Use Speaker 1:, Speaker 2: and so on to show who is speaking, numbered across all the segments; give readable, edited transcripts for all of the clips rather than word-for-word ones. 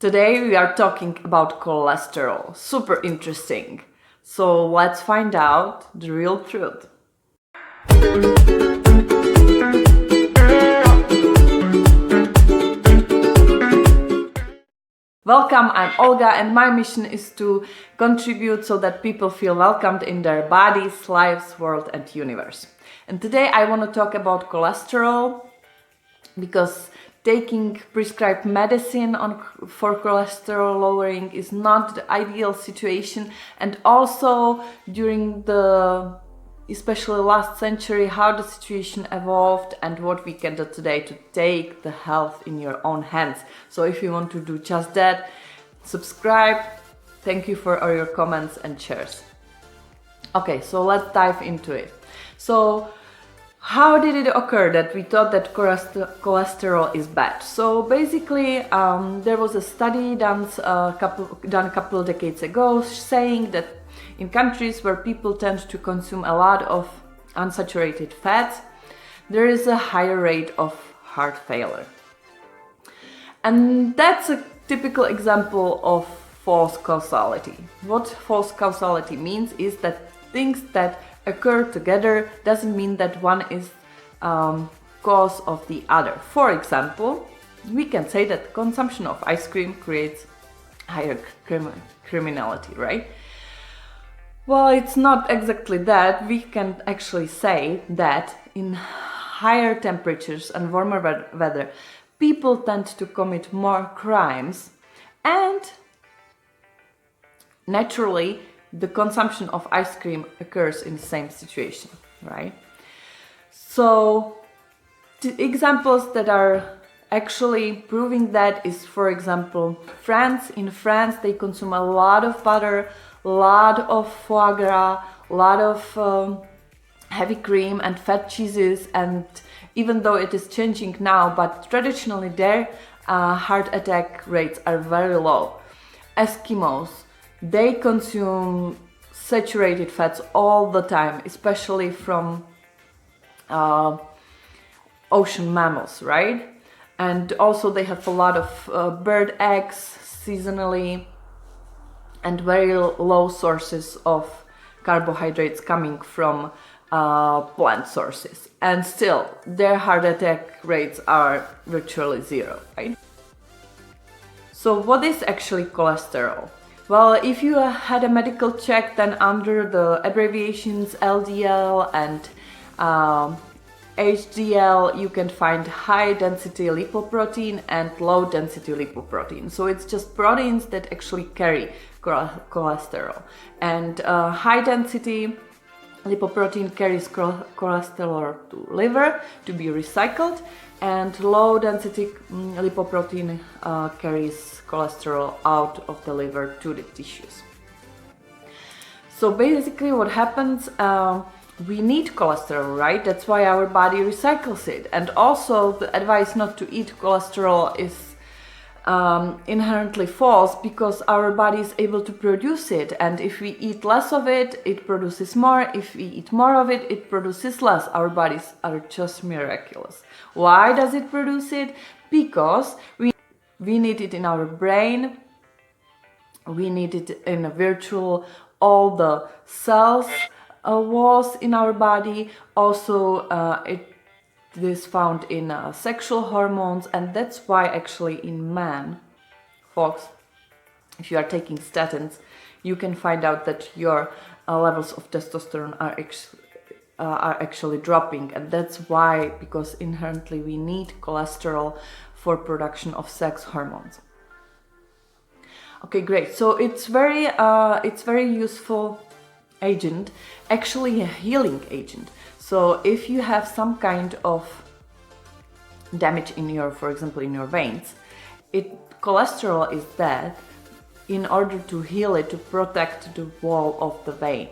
Speaker 1: Today we are talking about cholesterol. Super interesting. So let's find out the real truth. Welcome, I'm Olga and my mission is to contribute so that people feel welcomed in their bodies, lives, world and universe. And today I want to talk about cholesterol because taking prescribed medicine for cholesterol lowering is not the ideal situation, and also during the especially last century how the situation evolved and what we can do today to take the health in your own hands. So if you want to do just that, subscribe. Thank you for all your comments and shares. Okay, so let's dive into it. So how did it occur that we thought that cholesterol is bad? So basically, there was a study done a couple of decades ago saying that in countries where people tend to consume a lot of unsaturated fats, there is a higher rate of heart failure. And that's a typical example of false causality. What false causality means is that things that occur together doesn't mean that one is cause of the other. For example, we can say that consumption of ice cream creates higher criminality, right? Well, it's not exactly that. We can actually say that in higher temperatures and warmer weather, people tend to commit more crimes, and naturally the consumption of ice cream occurs in the same situation, right? So the examples that are actually proving that is, for example, France. In France, they consume a lot of butter, a lot of foie gras, a lot of heavy cream and fat cheeses, and even though it is changing now, but traditionally their heart attack rates are very low. Eskimos, they consume saturated fats all the time, especially from ocean mammals, right? And also they have a lot of bird eggs seasonally and very low sources of carbohydrates coming from plant sources. And still, their heart attack rates are virtually zero, right? So what is actually cholesterol? Well, if you had a medical check, then under the abbreviations LDL and HDL, you can find high density lipoprotein and low density lipoprotein. So it's just proteins that actually carry cholesterol. And high density lipoprotein carries cholesterol to liver to be recycled, and low density lipoprotein carries cholesterol out of the liver to the tissues. So basically what happens, we need cholesterol, right? That's why our body recycles it. And also the advice not to eat cholesterol is inherently false, because our body is able to produce it, and if we eat less of it, it produces more. If we eat more of it, it produces less. Our bodies are just miraculous. Why does it produce it? Because we need it in our brain, we need it in a virtual all the cells walls in our body. Also it is found in sexual hormones, and that's why actually in men, folks, if you are taking statins, you can find out that your levels of testosterone are actually dropping, and that's why, because inherently we need cholesterol for production of sex hormones. Okay, great. So it's very useful agent, actually a healing agent. So if you have some kind of damage in your, for example, in your veins, cholesterol is there in order to heal it, to protect the wall of the vein.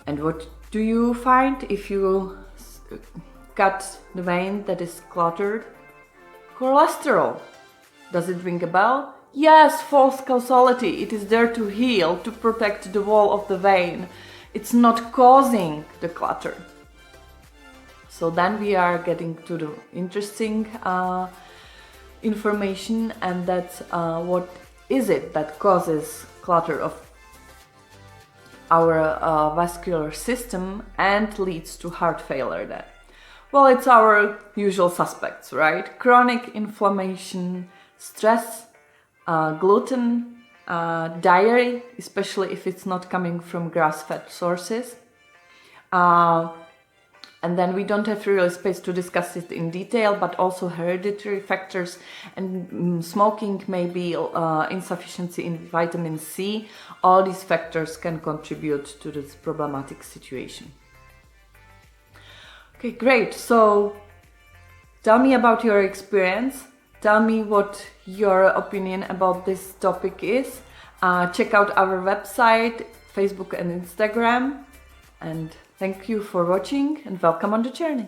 Speaker 1: And what do you find if you cut the vein that is cluttered? Cholesterol. Does it ring a bell? Yes, false causality. It is there to heal, to protect the wall of the vein. It's not causing the clutter. So then we are getting to the interesting information, and that's what is it that causes clutter of our vascular system and leads to heart failure then? Well, it's our usual suspects, right? Chronic inflammation, stress, gluten, dairy, especially if it's not coming from grass-fed sources. And then we don't have really space to discuss it in detail, but also hereditary factors and smoking, maybe insufficiency in vitamin C. All these factors can contribute to this problematic situation. Okay, great. So tell me about your experience. Tell me what your opinion about this topic is. Check out our website, Facebook and Instagram. And thank you for watching and welcome on the journey.